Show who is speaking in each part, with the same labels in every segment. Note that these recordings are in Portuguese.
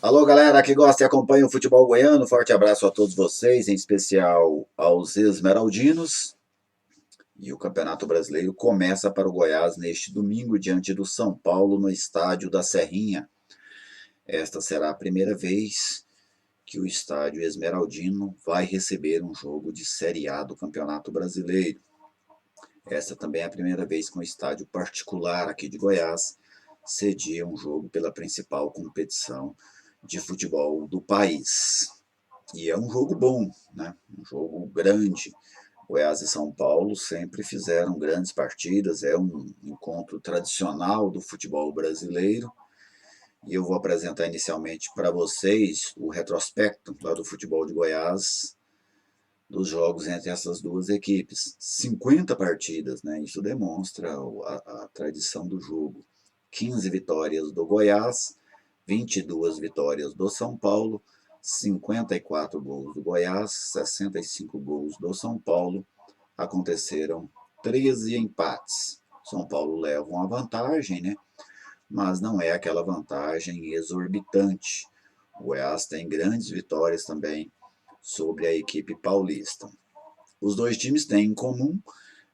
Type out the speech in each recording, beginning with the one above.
Speaker 1: Alô, galera que gosta e acompanha o futebol goiano, forte abraço a todos vocês, em especial aos esmeraldinos. E o Campeonato Brasileiro começa para o Goiás neste domingo, diante do São Paulo, no estádio da Serrinha. Esta será a primeira vez que o estádio esmeraldino vai receber um jogo de Série A do Campeonato Brasileiro. Esta também é a primeira vez que um estádio particular aqui de Goiás cedia um jogo pela principal competição de futebol do país. E é um jogo bom, né? Um jogo grande. Goiás e São Paulo sempre fizeram grandes partidas, é um encontro tradicional do futebol brasileiro. E eu vou apresentar inicialmente para vocês o retrospecto lá do futebol de Goiás, dos jogos entre essas duas equipes. 50 partidas, né? Isso demonstra a tradição do jogo. 15 vitórias do Goiás, 22 vitórias do São Paulo, 54 gols do Goiás, 65 gols do São Paulo. Aconteceram 13 empates. São Paulo leva uma vantagem, né? Mas não é aquela vantagem exorbitante. O Goiás tem grandes vitórias também sobre a equipe paulista. Os dois times têm em comum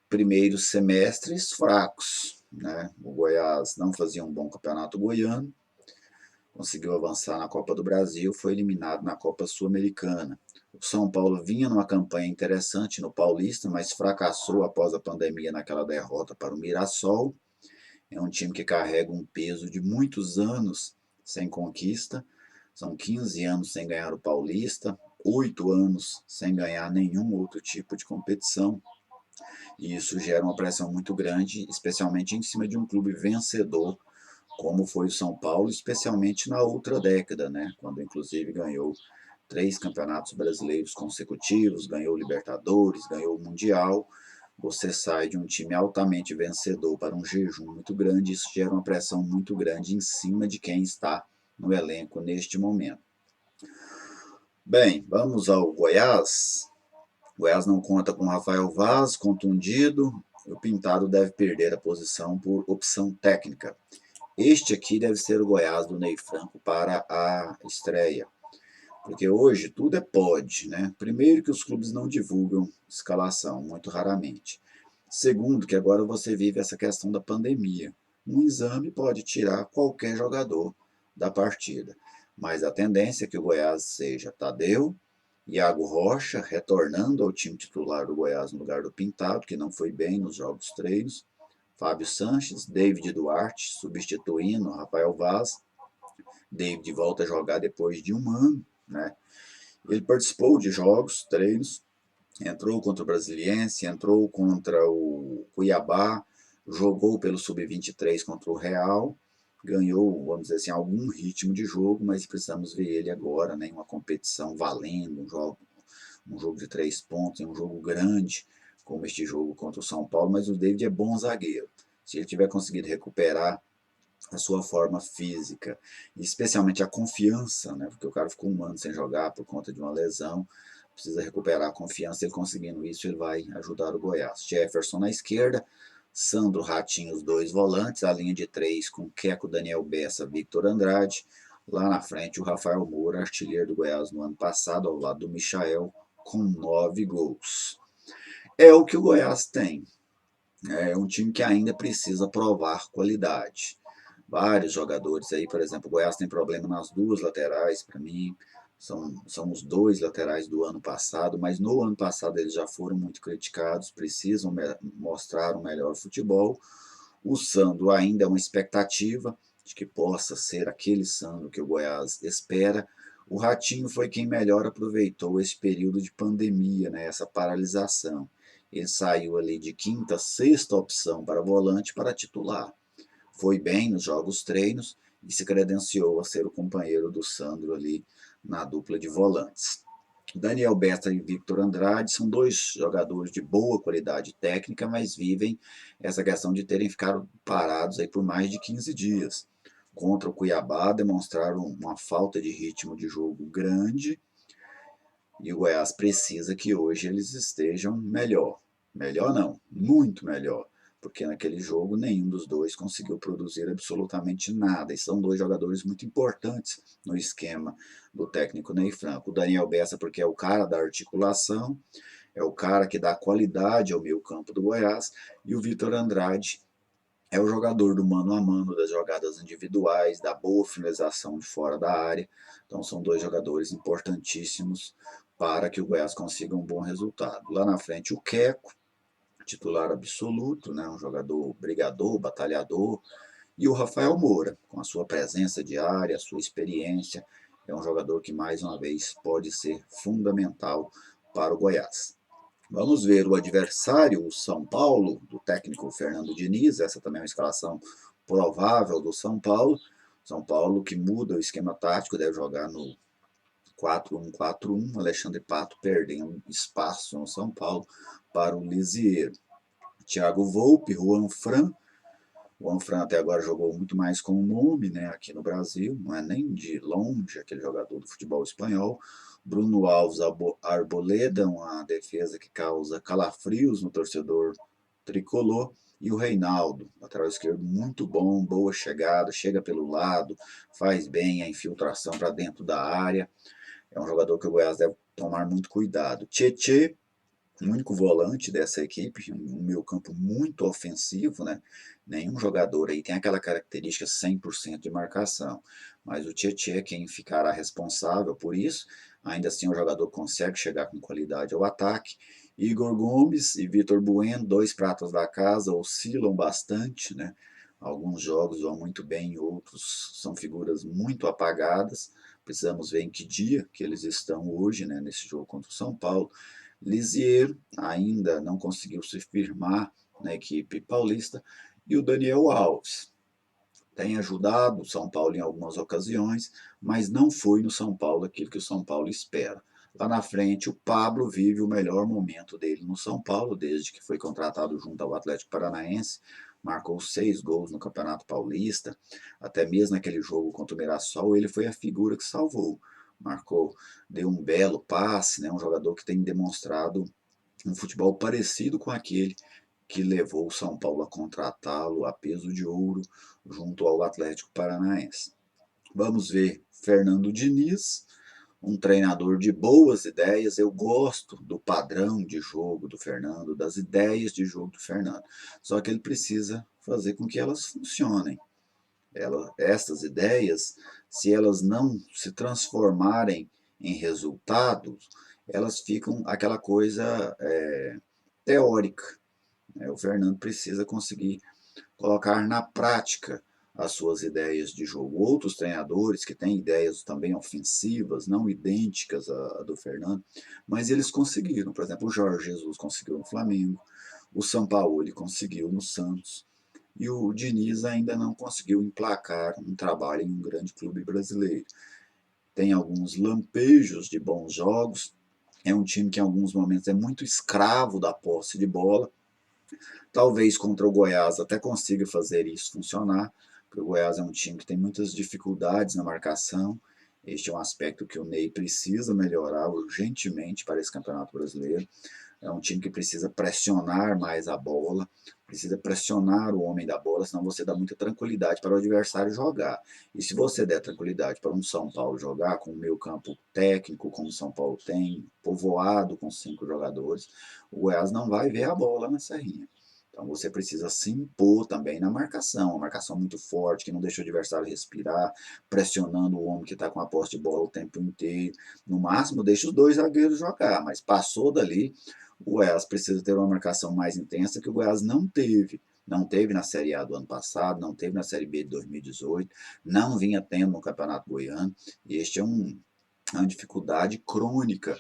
Speaker 1: primeiros semestres fracos, né? O Goiás não fazia um bom campeonato goiano, conseguiu avançar na Copa do Brasil, foi eliminado na Copa Sul-Americana. O São Paulo vinha numa campanha interessante no Paulista, mas fracassou após a pandemia naquela derrota para o Mirassol. É um time que carrega um peso de muitos anos sem conquista. São 15 anos sem ganhar o Paulista, 8 anos sem ganhar nenhum outro tipo de competição. E isso gera uma pressão muito grande, especialmente em cima de um clube vencedor, como foi o São Paulo, especialmente na outra década, né? Quando inclusive ganhou 3 campeonatos brasileiros consecutivos, ganhou o Libertadores, ganhou o Mundial. Você sai de um time altamente vencedor para um jejum muito grande, isso gera uma pressão muito grande em cima de quem está no elenco neste momento. Bem, vamos ao Goiás. O Goiás não conta com Rafael Vaz, contundido. O Pintado deve perder a posição por opção técnica. Este aqui deve ser o Goiás do Ney Franco para a estreia. Porque hoje tudo é pode, né? Primeiro que os clubes não divulgam escalação, muito raramente. Segundo que agora você vive essa questão da pandemia. Um exame pode tirar qualquer jogador da partida. Mas a tendência é que o Goiás seja Tadeu, Iago Rocha, retornando ao time titular do Goiás no lugar do Pintado, que não foi bem nos jogos treinos, Fábio Sanches, David Duarte, substituindo Rafael Vaz. David volta a jogar depois de um ano, né? Ele participou de jogos, treinos, entrou contra o Brasiliense, entrou contra o Cuiabá, jogou pelo Sub-23 contra o Real, ganhou, vamos dizer assim, algum ritmo de jogo, mas precisamos ver ele agora, né, em uma competição valendo, um jogo de 3 pontos, um jogo grande, como este jogo contra o São Paulo, mas o David é bom zagueiro. Se ele tiver conseguido recuperar a sua forma física, especialmente a confiança, né? Porque o cara ficou um ano sem jogar por conta de uma lesão, precisa recuperar a confiança. Ele conseguindo isso, ele vai ajudar o Goiás. Jefferson na esquerda, Sandro Ratinho, os dois volantes, a linha de 3 com Queco, Daniel Bessa, Victor Andrade. Lá na frente, o Rafael Moura, artilheiro do Goiás no ano passado, ao lado do Michael, com 9 gols. É o que o Goiás tem. É um time que ainda precisa provar qualidade. Vários jogadores aí, por exemplo, o Goiás tem problema nas duas laterais, para mim, são os dois laterais do ano passado, mas no ano passado eles já foram muito criticados, precisam mostrar um melhor futebol. O Sandro ainda é uma expectativa de que possa ser aquele Sandro que o Goiás espera. O Ratinho foi quem melhor aproveitou esse período de pandemia, né, essa paralisação. Ele saiu ali de quinta, sexta opção para volante para titular. Foi bem nos jogos treinos e se credenciou a ser o companheiro do Sandro ali na dupla de volantes. Daniel Bessa e Victor Andrade são dois jogadores de boa qualidade técnica, mas vivem essa questão de terem ficado parados aí por mais de 15 dias. Contra o Cuiabá demonstraram uma falta de ritmo de jogo grande e o Goiás precisa que hoje eles estejam melhor. Melhor não, muito melhor. porque naquele jogo nenhum dos dois conseguiu produzir absolutamente nada. E são dois jogadores muito importantes no esquema do técnico Ney Franco. O Daniel Bessa, porque é o cara da articulação, é o cara que dá qualidade ao meio campo do Goiás, e o Vitor Andrade é o jogador do mano a mano, das jogadas individuais, da boa finalização de fora da área. Então são dois jogadores importantíssimos para que o Goiás consiga um bom resultado. Lá na frente o Queco, titular absoluto, né, um jogador brigador, batalhador, e o Rafael Moura, com a sua presença diária, a sua experiência, é um jogador que mais uma vez pode ser fundamental para o Goiás. Vamos ver o adversário, o São Paulo, do técnico Fernando Diniz. Essa também é uma escalação provável do São Paulo. São Paulo que muda o esquema tático, deve jogar no 4-1-4-1. Alexandre Pato perdendo espaço no São Paulo para o Lisieiro. Thiago Volpe, Juan Fran. O Juan Fran até agora jogou muito mais com o nome, né, aqui no Brasil, não é nem de longe aquele jogador do futebol espanhol. Bruno Alves Arboleda, uma defesa que causa calafrios no torcedor tricolor. E o Reinaldo, lateral esquerdo muito bom, boa chegada, chega pelo lado, faz bem a infiltração para dentro da área. É um jogador que o Goiás deve tomar muito cuidado. Tietê, o único volante dessa equipe, um meio campo muito ofensivo, né? Nenhum jogador aí tem aquela característica 100% de marcação, mas o Tietê é quem ficará responsável por isso. Ainda assim o jogador consegue chegar com qualidade ao ataque. Igor Gomes e Vitor Bueno, dois pratas da casa, oscilam bastante, né? Alguns jogos vão muito bem, outros são figuras muito apagadas. Precisamos ver em que dia que eles estão hoje, né, nesse jogo contra o São Paulo. Lisieiro ainda não conseguiu se firmar na equipe paulista, e o Daniel Alves tem ajudado o São Paulo em algumas ocasiões, mas não foi no São Paulo aquilo que o São Paulo espera. Lá na frente, o Pablo vive o melhor momento dele no São Paulo, desde que foi contratado junto ao Atlético Paranaense. Marcou 6 gols no Campeonato Paulista, até mesmo naquele jogo contra o Mirassol, ele foi a figura que salvou. Marcou, deu um belo passe, né? Um jogador que tem demonstrado um futebol parecido com aquele que levou o São Paulo a contratá-lo a peso de ouro junto ao Atlético Paranaense. Vamos ver Fernando Diniz, um treinador de boas ideias. Eu gosto do padrão de jogo do Fernando, das ideias de jogo do Fernando. Só que ele precisa fazer com que elas funcionem. Essas ideias, se elas não se transformarem em resultados, elas ficam aquela coisa teórica. O Fernando precisa conseguir colocar na prática as suas ideias de jogo. Outros treinadores que têm ideias também ofensivas, não idênticas à do Fernando, mas eles conseguiram. Por exemplo, o Jorge Jesus conseguiu no Flamengo, o Sampaoli conseguiu no Santos, e o Diniz ainda não conseguiu emplacar um trabalho em um grande clube brasileiro. Tem alguns lampejos de bons jogos, é um time que em alguns momentos é muito escravo da posse de bola. Talvez contra o Goiás até consiga fazer isso funcionar, porque o Goiás é um time que tem muitas dificuldades na marcação. Este é um aspecto que o Ney precisa melhorar urgentemente para esse Campeonato Brasileiro. É um time que precisa pressionar mais a bola, precisa pressionar o homem da bola, senão você dá muita tranquilidade para o adversário jogar. E se você der tranquilidade para um São Paulo jogar com o meio campo técnico, como o São Paulo tem, povoado com 5 jogadores, o Goiás não vai ver a bola na serrinha. Então você precisa se impor também na marcação, uma marcação muito forte, que não deixa o adversário respirar, pressionando o homem que está com a posse de bola o tempo inteiro. No máximo, deixa os dois zagueiros jogar, mas passou dali, o Goiás precisa ter uma marcação mais intensa que o Goiás não teve. Não teve na Série A do ano passado, não teve na Série B de 2018, não vinha tendo no Campeonato Goiano, e este é uma dificuldade crônica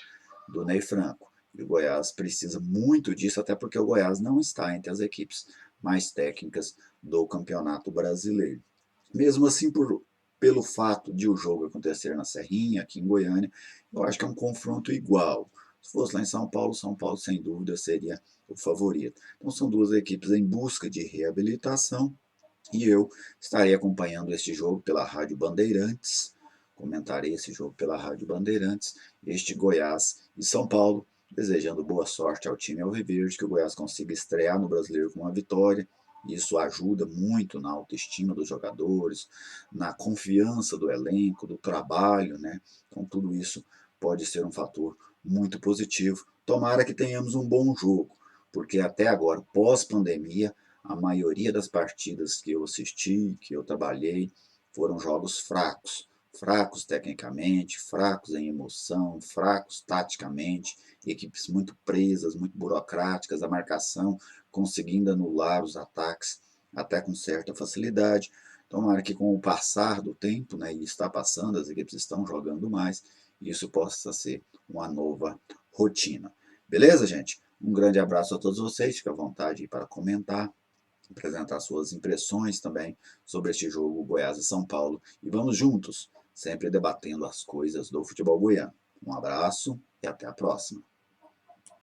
Speaker 1: do Ney Franco. E o Goiás precisa muito disso, até porque o Goiás não está entre as equipes mais técnicas do Campeonato Brasileiro. Mesmo assim, pelo fato de o jogo acontecer na Serrinha, aqui em Goiânia, eu acho que é um confronto igual. Se fosse lá em São Paulo sem dúvida seria o favorito. Então são duas equipes em busca de reabilitação, e eu estarei acompanhando este jogo pela Rádio Bandeirantes, comentarei esse jogo pela Rádio Bandeirantes, este Goiás e São Paulo, desejando boa sorte ao time alviverde, que o Goiás consiga estrear no Brasileiro com uma vitória. Isso ajuda muito na autoestima dos jogadores, na confiança do elenco, do trabalho, né? Então tudo isso pode ser um fator muito positivo. Tomara que tenhamos um bom jogo, porque até agora, pós-pandemia, a maioria das partidas que eu assisti, que eu trabalhei, foram jogos fracos. Fracos tecnicamente, fracos em emoção, fracos taticamente, equipes muito presas, muito burocráticas, a marcação conseguindo anular os ataques até com certa facilidade. Tomara que com o passar do tempo, né, e está passando, as equipes estão jogando mais, isso possa ser uma nova rotina. Beleza, gente? Um grande abraço a todos vocês, fique à vontade para comentar, apresentar suas impressões também sobre este jogo Goiás e São Paulo. E vamos juntos, sempre debatendo as coisas do futebol goiano. Um abraço e até a próxima.